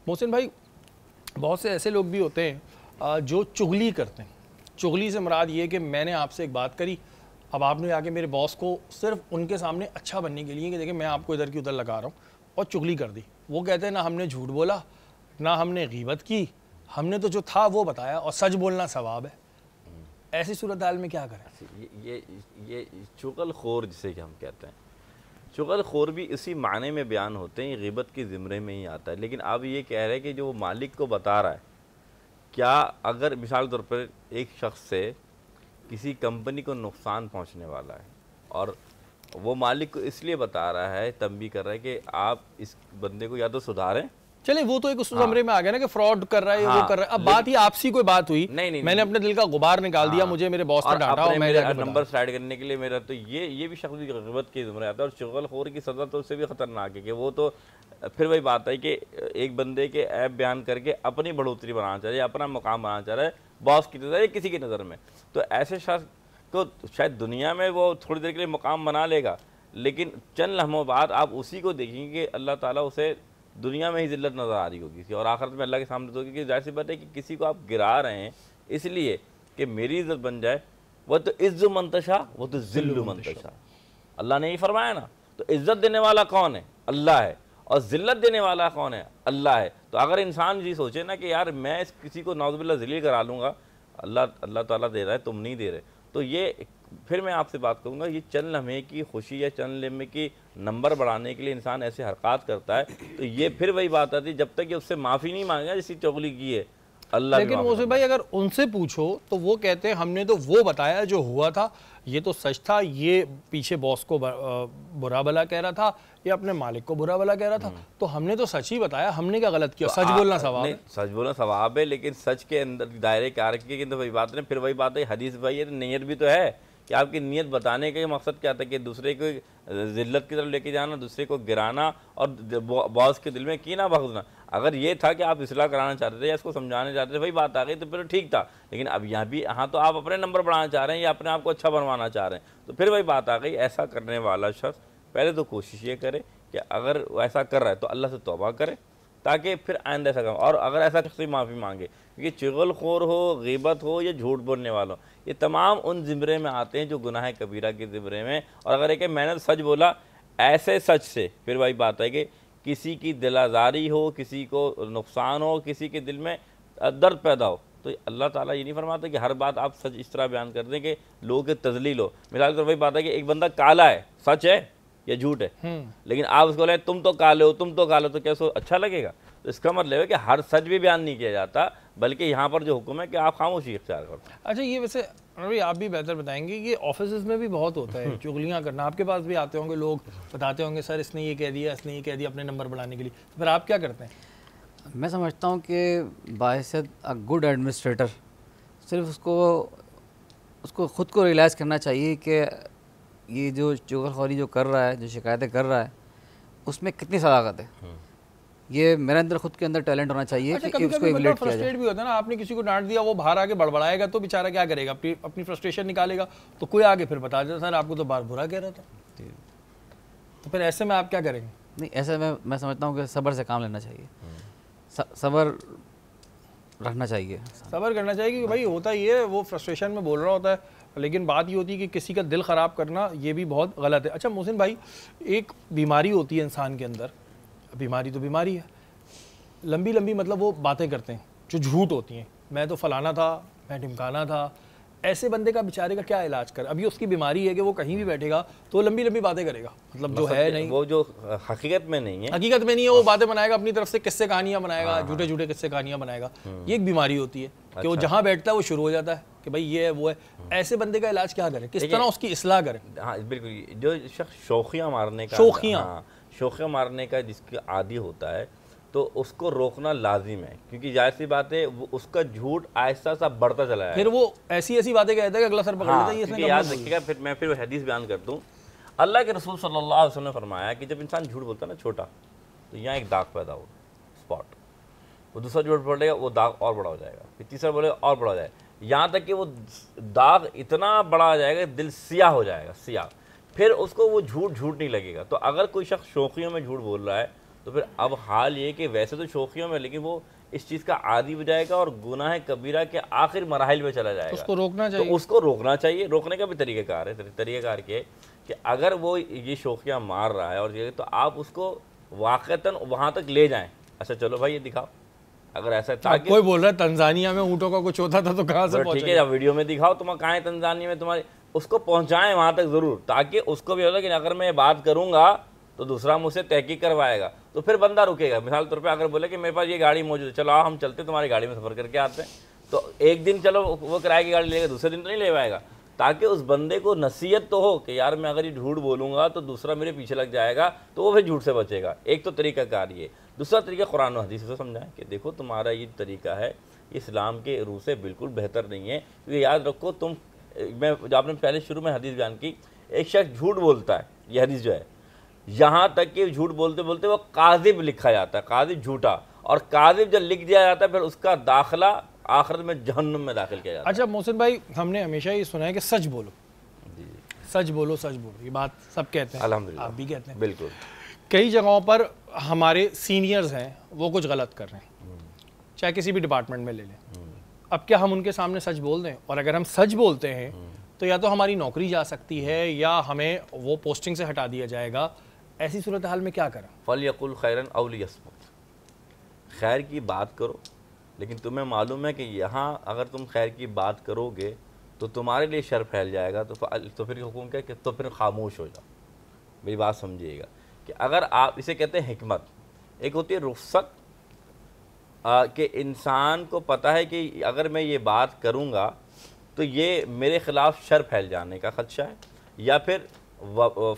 محسن بھائی بہت سے ایسے لوگ بھی ہوتے ہیں جو چغلی کرتے ہیں. چغلی سے مراد یہ کہ میں نے آپ سے ایک بات کری, اب آپ نے آ کے میرے باس کو صرف ان کے سامنے اچھا بننے کے لیے کہ دیکھیں میں آپ کو ادھر کی ادھر لگا رہا ہوں, اور چغلی کر دی. وہ کہتے ہیں نہ ہم نے جھوٹ بولا نہ ہم نے غیبت کی, ہم نے تو جو تھا وہ بتایا, اور سچ بولنا ثواب ہے. ایسی صورتحال میں کیا کریں؟ یہ چغل خور جسے کہ ہم کہتے ہیں, چغل خور بھی اسی معنی میں بیان ہوتے ہیں, یہ غیبت کے زمرے میں ہی آتا ہے. لیکن آپ یہ کہہ رہے ہیں کہ جو وہ مالک کو بتا رہا ہے, کیا اگر مثال طور پر ایک شخص سے کسی کمپنی کو نقصان پہنچنے والا ہے اور وہ مالک کو اس لیے بتا رہا ہے, تنبیہ کر رہا ہے کہ آپ اس بندے کو یا تو سدھاریں. چلے وہ تو ایک اس زمرے میں آ گیا نا کہ فراڈ کر رہا ہے, وہ کر رہا ہے. اب بات ہی آپسی کوئی بات ہوئی, میں نے اپنے دل کا غبار نکال دیا, مجھے میرے باس نے ڈانٹا اور میں نمبر سلائڈ کرنے کے لیے میرا, تو یہ بھی شخص غیبت کے زمرے آتا ہے. اور چغل خور کی سزا تو اس سے بھی خطرناک ہے کہ وہ تو پھر وہی بات ہے کہ ایک بندے کے عیب بیان کر کے اپنی بڑھوتری بنانا چاہ رہے ہے, اپنا مقام بنانا چاہ رہا ہے باس کی نظر یا کسی کی نظر میں. تو ایسے شخص کو شاید دنیا میں وہ تھوڑی دیر کے لیے مقام بنا لے گا, لیکن چند لمحوں بعد آپ اسی کو دیکھیں گے کہ اللہ تعالیٰ اسے دنیا میں ہی ذلت نظر آ رہی ہوگی, اور آخرت میں اللہ کے سامنے ہوگی. کہ ظاہر سی بات ہے کہ کسی کو آپ گرا رہے ہیں اس لیے کہ میری عزت بن جائے. وہ تو عز منتشا وہ تو ذل منتشا, اللہ نے ہی فرمایا نا. تو عزت دینے والا کون ہے؟ اللہ ہے, اور ذلت دینے والا کون ہے؟ اللہ ہے. تو اگر انسان یہ سوچے نا کہ یار میں اس کسی کو نعوذ باللہ ذلیل کرا لوں گا, اللہ تعالیٰ دے رہا ہے تم نہیں دے رہے, تو یہ پھر میں آپ سے بات کروں گا, یہ چند لمحے کی خوشی یا چند لمحے کی نمبر بڑھانے کے لیے انسان ایسے حرکات کرتا ہے, تو یہ پھر وہی بات آتی ہے جب تک کہ اس سے معافی نہیں مانگا جیسی چغلی کی ہے اللہ. لیکن موسیٰ بھائی اگر ان سے پوچھو تو وہ کہتے ہیں ہم نے تو وہ بتایا جو ہوا تھا, یہ تو سچ تھا, یہ پیچھے باس کو برا بلا کہہ رہا تھا یا اپنے مالک کو برا بلا کہہ رہا تھا, تو ہم نے تو سچ ہی بتایا, ہم نے کیا غلط کیا؟ سچ بولنا ثواب ہے. سچ بولنا ثواب ہے, لیکن سچ کے اندر دائرے کار کے اندر وہی بات نہیں. پھر وہی بات ہے حدیث بھائی, یہ نیت بھی تو ہے کہ آپ کی نیت بتانے کا مقصد کیا تھا کہ دوسرے کو ذلت کی طرف لے کے جانا, دوسرے کو گرانا اور باس کے دل میں کینہ بغضنا. اگر یہ تھا کہ آپ اصلاح کرانا چاہتے تھے یا اس کو سمجھانے چاہتے تھے, وہی بات آ گئی تو پھر ٹھیک تھا. لیکن اب یہاں بھی تو آپ اپنے نمبر بڑھانا چاہ رہے ہیں یا اپنے آپ کو اچھا بنوانا چاہ رہے ہیں, تو پھر وہی بات آ گئی. ایسا کرنے والا شخص پہلے تو کوشش یہ کرے کہ اگر ایسا کر رہا ہے تو اللہ سے توبہ کرے تاکہ پھر آئندہ ایسا کرے, اور اگر ایسا شخص معافی مانگے. کیونکہ چغل خور ہو, غیبت ہو یا جھوٹ بولنے والا ہو, یہ تمام ان زمرے میں آتے ہیں جو گناہ کبیرہ کے زمرے میں. اور اگر ایک میں نے سچ بولا, ایسے سچ سے پھر وہی بات ہے کہ کسی کی دل آزاری ہو, کسی کو نقصان ہو, کسی کے دل میں درد پیدا ہو, تو اللہ تعالیٰ یہ نہیں فرماتا کہ ہر بات آپ سچ اس طرح بیان کر دیں کہ لوگوں کے تذلیل ہو. مثال طور وہی بات ہے کہ ایک بندہ کالا ہے, سچ ہے یا جھوٹ ہے, لیکن آپ اس کو لیں تم تو کالے ہو, تم تو کالے ہو, تو کیا سو اچھا لگے گا؟ تو اس کا مطلب ہے کہ ہر سچ بھی بیان نہیں کیا جاتا, بلکہ یہاں پر جو حکم ہے کہ آپ خاموشی اختیار کرتے ہیں. اچھا یہ ویسے آپ بھی بہتر بتائیں گے, یہ آفیسز میں بھی بہت ہوتا ہے چغلیاں کرنا. آپ کے پاس بھی آتے ہوں گے لوگ, بتاتے ہوں گے سر اس نے یہ کہہ دیا, اس نے یہ کہہ دیا اپنے نمبر بڑھانے کے لیے, تو پھر آپ کیا کرتے ہیں؟ میں سمجھتا ہوں کہ باعث گڈ ایڈمنسٹریٹر صرف اس کو خود کو ریئلائز کرنا چاہیے کہ یہ جو چغل خوری جو کر رہا ہے, جو شکایتیں کر رہا ہے, اس میں کتنی صداقت ہے. یہ میرے اندر خود کے اندر ٹیلنٹ ہونا چاہیے کہ اس کو ایولیٹ کیا جائے. بھی ہوتا ہے نا, آپ نے کسی کو ڈانٹ دیا, وہ باہر آ کے بڑبڑائے گا تو بیچارہ کیا کرے گا, اپنی فرسٹریشن نکالے گا, تو کوئی آگے پھر بتا دیتا سر آپ کو تو بار برا کہہ رہا تھا. تو پھر ایسے میں آپ کیا کریں گے؟ نہیں, ایسے میں سمجھتا ہوں کہ صبر سے کام لینا چاہیے, صبر رکھنا چاہیے, صبر کرنا چاہیے. کہ بھائی ہوتا ہی ہے, وہ فرسٹریشن میں بول رہا ہوتا ہے, لیکن بات یہ ہوتی ہے کہ کسی کا دل خراب کرنا یہ بھی بہت غلط ہے. اچھا محسن بھائی, ایک بیماری ہوتی ہے انسان کے اندر, بیماری تو بیماری ہے, لمبی لمبی مطلب وہ باتیں کرتے ہیں جو جھوٹ ہوتی ہیں, میں تو فلانا تھا, میں ڈھمکانا تھا. ایسے بندے کا بیچارے کا کیا علاج کر؟ ابھی اس کی بیماری ہے کہ وہ کہیں بھی بیٹھے گا تو وہ لمبی لمبی باتیں کرے گا, مطلب جو ہے نہیں, وہ جو حقیقت میں نہیں ہے, حقیقت میں نہیں ہے, وہ باتیں بنائے گا اپنی طرف سے, قصے کہانیاں بنائے گا, جھوٹے جھوٹے قصے کہانیاں بنائے گا. یہ ایک بیماری ہوتی ہے کہ وہ جہاں بیٹھتا ہے وہ شروع ہو جاتا ہے کہ بھائی یہ ہے وہ ہے. ایسے بندے کا علاج کیا کریں, کس طرح اس کی اصلاح کریں؟ ہاں بالکل, جو شخص شوخیاں مارنے کا جس کے عادی ہوتا ہے تو اس کو روکنا لازم ہے, کیونکہ ظاہر سی بات ہے اس کا جھوٹ آہستہ سا بڑھتا چلا ہے. پھر وہ ایسی باتیں کہتا ہے کہ اگلا سر پکڑ لیتا ہے. یہ یاد رکھیے گا, پھر میں وہ حدیث بیان کرتا ہوں. اللہ کے رسول صلی اللہ علیہ وسلم نے فرمایا کہ جب انسان جھوٹ بولتا ہے نا چھوٹا, تو یہاں ایک داغ پیدا ہوگا, اسپاٹ. وہ دوسرا جھوٹ بولے گا, وہ داغ اور بڑا ہو جائے گا, پھر تیسرا بولے گا اور بڑا ہو جائے گا, یہاں تک کہ وہ داغ اتنا بڑا ہو جائے گا دل سیاہ ہو جائے گا, سیاہ. پھر اس کو وہ جھوٹ نہیں لگے گا. تو اگر کوئی شخص شوخیوں میں جھوٹ بول رہا ہے تو پھر اب حال یہ کہ ویسے تو شوخیوں میں لیکن وہ اس چیز کا عادی ہو جائے گا اور گناہ کبیرہ کے آخر مراحل میں چلا جائے گا. اس کو روکنا چاہیے. تو اس کو روکنا چاہیے. روکنے کا بھی طریقہ کار ہے. طریقہ کار یہ کہ اگر وہ یہ شوخیاں مار رہا ہے اور یہ تو آپ اس کو واقعتاً وہاں تک لے جائیں. اچھا چلو بھائی یہ دکھاؤ اگر ایسا ہے, تاکہ کوئی بول رہا ہے تنزانیہ میں اونٹوں کا کچھ ہوتا تھا تو کہاں سے ٹھیک ہے, ویڈیو میں دکھاؤ تم کہاں ہے تنزانیہ میں تمہاری, اس کو پہنچائیں وہاں تک ضرور, تاکہ اس کو بھی ہوتا کہ اگر میں یہ بات کروں گا تو دوسرا مجھ سے تحقیق کروائے گا تو پھر بندہ رکے گا. مثال طور پہ اگر بولے کہ میرے پاس یہ گاڑی موجود ہے, چلو ہم چلتے تمہاری گاڑی میں سفر کر کے آتے ہیں, تو ایک دن چلو وہ کرائے کی گاڑی لے گا, دوسرے دن تو نہیں لے پائے گا, تاکہ اس بندے کو نصیحت تو ہو کہ یار میں اگر یہ جھوٹ بولوں گا تو دوسرا میرے پیچھے لگ جائے گا, تو وہ پھر جھوٹ سے بچے گا. ایک تو طریقہ کار یہ. دوسرا طریقہ قرآن و حدیث سے سمجھائیں کہ دیکھو تمہارا یہ طریقہ ہے اسلام کے روح سے بالکل بہتر نہیں ہے. کیونکہ یاد رکھو تم, میں جو آپ نے پہلے شروع میں حدیث بیان کی, ایک شخص جھوٹ بولتا ہے, یہ حدیث جو ہے, یہاں تک کہ جھوٹ بولتے بولتے وہ کاذب لکھا جاتا ہے, کاذب جھوٹا, اور کاذب جب لکھ دیا جاتا ہے پھر اس کا داخلہ آخرت میں جہنم میں داخل کیا جاتا ہے. اچھا محسن بھائی, ہم نے ہمیشہ یہ سنا ہے کہ سچ بولو, سچ بولو, سچ بولو, یہ بات سب کہتے ہیں, الحمدللہ آپ بھی کہتے ہیں. بالکل. کئی جگہوں پر ہمارے سینئرز ہیں وہ کچھ غلط کر رہے ہیں, چاہے کسی بھی ڈپارٹمنٹ میں لے لیں. اب کیا ہم ان کے سامنے سچ بول دیں؟ اور اگر ہم سچ بولتے ہیں تو یا تو ہماری نوکری جا سکتی ہے یا ہمیں وہ پوسٹنگ سے ہٹا دیا جائے گا. ایسی صورتحال میں کیا کریں؟ فَلْيَقُلْ خَيْرًا أَوْ لِيَصْمُتْ, خیر کی بات کرو, لیکن تمہیں معلوم ہے کہ یہاں اگر تم خیر کی بات کرو گے تو تمہارے لیے شر پھیل جائے گا, تو پھر حکم کیا کہ تو پھر خاموش ہو جاؤ. میری بات سمجھیے گا کہ اگر آپ اسے کہتے ہیں حکمت, ایک ہوتی ہے رخصت, کہ انسان کو پتہ ہے کہ اگر میں یہ بات کروں گا تو یہ میرے خلاف شر پھیل جانے کا خدشہ ہے یا پھر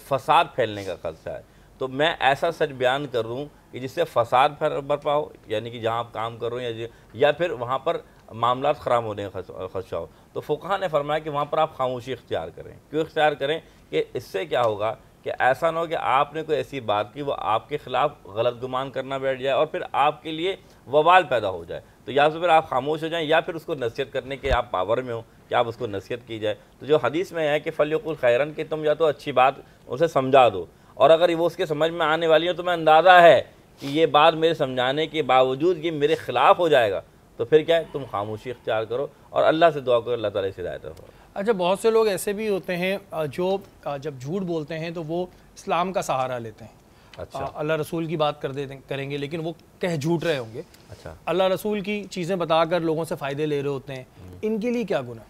فساد پھیلنے کا خدشہ ہے, تو میں ایسا سچ بیان کر دوں کہ جس سے فساد برپا ہو, یعنی کہ جہاں آپ کام کر رہے ہیں یا پھر وہاں پر معاملات خراب ہونے کا خدشہ ہو. تو فقہا نے فرمایا کہ وہاں پر آپ خاموشی اختیار کریں. کیوں اختیار کریں؟ کہ اس سے کیا ہوگا کہ ایسا نہ ہو کہ آپ نے کوئی ایسی بات کی وہ آپ کے خلاف غلط گمان کرنا بیٹھ جائے اور پھر آپ کے لیے وبال پیدا ہو جائے. تو یا تو پھر آپ خاموش ہو جائیں یا پھر اس کو نصیحت کرنے کے آپ پاور میں ہوں کہ آپ اس کو نصیحت کی جائے. تو جو حدیث میں ہے کہ فَلْيَقُلْ خَيْرًا, کہ تم یا تو اچھی بات اسے سمجھا دو, اور اگر وہ اس کے سمجھ میں آنے والی ہو تو میں اندازہ ہے کہ یہ بات میرے سمجھانے کے باوجود یہ میرے خلاف ہو جائے گا, تو پھر کیا ہے, تم خاموشی اختیار کرو اور اللہ سے دعا کرو اللہ تعالیٰ سے ہدایت ہو. اچھا بہت سے لوگ ایسے بھی ہوتے ہیں جو جب جھوٹ بولتے ہیں تو وہ اسلام کا سہارا لیتے ہیں. اچھا, اللہ رسول کی بات کریں گے لیکن وہ کہہ جھوٹ رہے ہوں گے. اچھا, اللہ رسول کی چیزیں بتا کر لوگوں سے فائدے لے رہے ہوتے ہیں. ان کے لیے کیا گناہ؟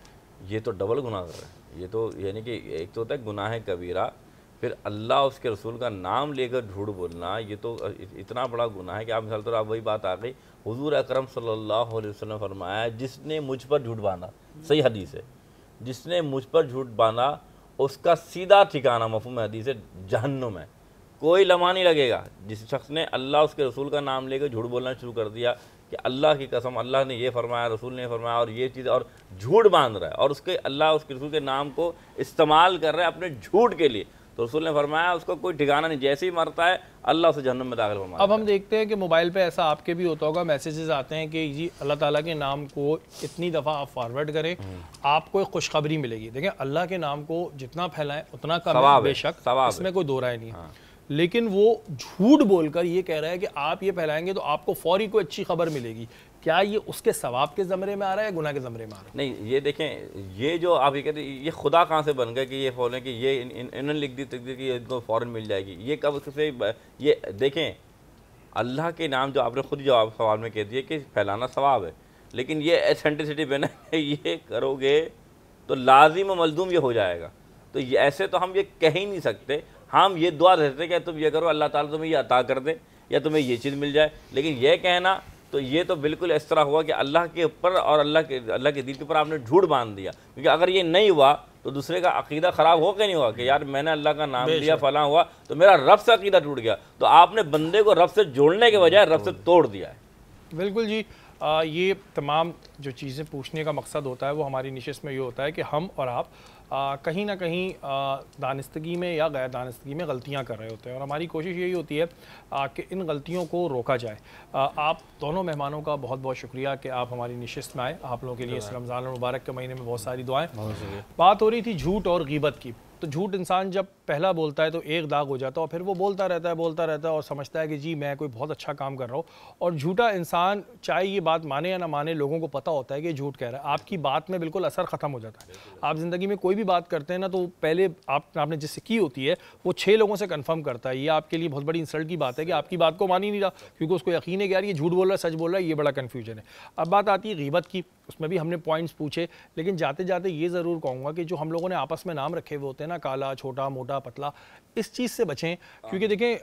یہ تو ڈبل گناہ کر رہے ہیں. یہ تو یعنی کہ ایک تو ہوتا ہے گناہ کبیرہ, پھر اللہ اس کے رسول کا نام لے کر جھوٹ بولنا, یہ تو اتنا بڑا گناہ ہے کہ آپ مثال طور آپ وہی بات آ گئی, حضور اکرم صلی اللہ علیہ وسلم فرمایا جس نے مجھ پر جھوٹ باندھا, صحیح حدیث ہے, جس نے مجھ پر جھوٹ باندھا اس کا سیدھا ٹھکانہ مفہوم حدیث ہے جہنم ہے, کوئی لمحہ نہیں لگے گا. جس شخص نے اللہ اس کے رسول کا نام لے کر جھوٹ بولنا شروع کر دیا کہ اللہ کی قسم اللہ نے یہ فرمایا, رسول نے فرمایا, اور یہ چیز, اور جھوٹ باندھ رہا ہے اور اس کے اللہ اس کے رسول کے نام کو استعمال کر رہا ہے اپنے جھوٹ کے لیے, تو رسول نے فرمایا اس کو کوئی ٹھکانہ نہیں, جیسے ہی مرتا ہے اللہ اسے جہنم میں داخل فرماتا ہے. اب ہم دیکھتے ہیں کہ موبائل پہ ایسا آپ کے بھی ہوتا ہوگا, میسیجز آتے ہیں کہ جی اللہ تعالیٰ کے نام کو اتنی دفعہ آپ فارورڈ کریں آپ کو ایک خوشخبری ملے گی. دیکھیں اللہ کے نام کو جتنا پھیلائیں اتنا کم ہے, بے شک اس میں کوئی دو رائے نہیں ہے, لیکن وہ جھوٹ بول کر یہ کہہ رہا ہے کہ آپ یہ پھیلائیں گے تو آپ کو فوری کوئی اچھی خبر ملے گی. کیا یہ اس کے ثواب کے زمرے میں آ رہا ہے یا گناہ کے زمرے میں آ رہا ہے؟ نہیں, یہ دیکھیں, یہ جو آپ یہ کہتے ہیں یہ خدا کہاں سے بن گئے کہ یہ فوراً کہ یہ انہوں نے لکھ دی تقدیر کہ ان کو فوراً مل جائے گی, یہ کب سے؟ یہ دیکھیں اللہ کے نام جو آپ نے خود جواب سوال میں کہہ دیا کہ پھیلانا ثواب ہے, لیکن یہ ایتھینٹسٹی پہ نا یہ کرو گے تو لازم و ملزوم یہ ہو جائے گا. تو یہ ایسے تو ہم یہ کہہ ہی نہیں سکتے. ہم یہ دعا رہتے کہ تم یہ کرو اللہ تعالیٰ تمہیں یہ عطا کر دے یا تمہیں یہ چیز مل جائے, لیکن یہ کہنا تو یہ تو بالکل اس طرح ہوا کہ اللہ کے اوپر اور اللہ کے دین کے اوپر آپ نے جھوٹ باندھ دیا. کیونکہ اگر یہ نہیں ہوا تو دوسرے کا عقیدہ خراب ہو کہ نہیں ہوا کہ یار میں نے اللہ کا نام لیا فلاں ہوا تو میرا رب سے عقیدہ ٹوٹ گیا. تو آپ نے بندے کو رب سے جوڑنے کے بجائے رب سے توڑ دیا ہے. بالکل جی, یہ تمام جو چیزیں پوچھنے کا مقصد ہوتا ہے وہ ہماری نشست میں یہ ہوتا ہے کہ ہم اور آپ کہیں نہ کہیں دانستگی میں یا غیر دانستگی میں غلطیاں کر رہے ہوتے ہیں, اور ہماری کوشش یہی ہوتی ہے کہ ان غلطیوں کو روکا جائے. آپ دونوں مہمانوں کا بہت بہت شکریہ کہ آپ ہماری نشست میں آئے. آپ لوگوں کے لیے اس رمضان المبارک کے مہینے میں بہت ساری دعائیں. بات ہو رہی تھی جھوٹ اور غیبت کی. تو جھوٹ انسان جب پہلا بولتا ہے تو ایک داغ ہو جاتا ہے اور پھر وہ بولتا رہتا ہے اور سمجھتا ہے کہ جی میں کوئی بہت اچھا کام کر رہا ہوں. اور جھوٹا انسان چاہے یہ بات مانے یا نہ مانے, لوگوں کو پتہ ہوتا ہے کہ جھوٹ کہہ رہا ہے, آپ کی بات میں بالکل اثر ختم ہو جاتا ہے. آپ زندگی میں کوئی بھی بات کرتے ہیں نا تو پہلے آپ نے جس سے کی ہوتی ہے وہ 6 لوگوں سے کنفرم کرتا ہے. یہ آپ کے لیے بہت بڑی انسلٹ کی بات ہے کہ آپ کی بات کو مان ہی نہیں رہا, کیونکہ اس کو یقین ہے کہ یار یہ جھوٹ بول رہا ہے سچ بول رہا ہے, یہ بڑا کنفیوژن ہے. اب بات آتی ہے غیبت کی, اس میں بھی ہم نے پوائنٹس پوچھے, لیکن جاتے جاتے یہ ضرور کہوں گا کہ جو ہم لوگوں نے آپس میں نام رکھے ہوئے ہوتے ہیں نا, کالا, چھوٹا, موٹا, پتلا, اس چیز سے بچیں. کیونکہ دیکھیں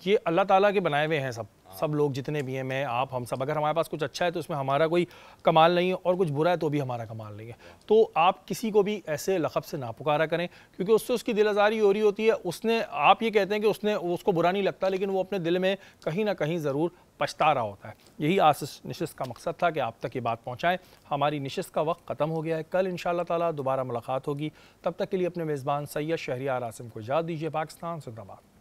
یہ اللہ تعالیٰ کے بنائے ہوئے ہیں سب لوگ جتنے بھی ہیں, میں, آپ, ہم سب. اگر ہمارے پاس کچھ اچھا ہے تو اس میں ہمارا کوئی کمال نہیں ہے, اور کچھ برا ہے تو بھی ہمارا کمال نہیں ہے. تو آپ کسی کو بھی ایسے لقب سے نہ پکارا کریں, کیونکہ اس سے اس کی دل آزاری ہو رہی ہوتی ہے. اس نے, آپ یہ کہتے ہیں کہ اس کو برا نہیں لگتا, لیکن وہ اپنے دل میں کہیں نہ کہیں ضرور پچھتا رہا ہوتا ہے. یہی آج نشست کا مقصد تھا کہ آپ تک یہ بات پہنچائیں. ہماری نشست کا وقت ختم ہو گیا ہے. کل انشاءاللہ تعالیٰ دوبارہ ملاقات ہوگی. تب تک کے لیے اپنے میزبان سید شہریار عاصم کو اجازت دیجیے. پاکستان زندہ باد.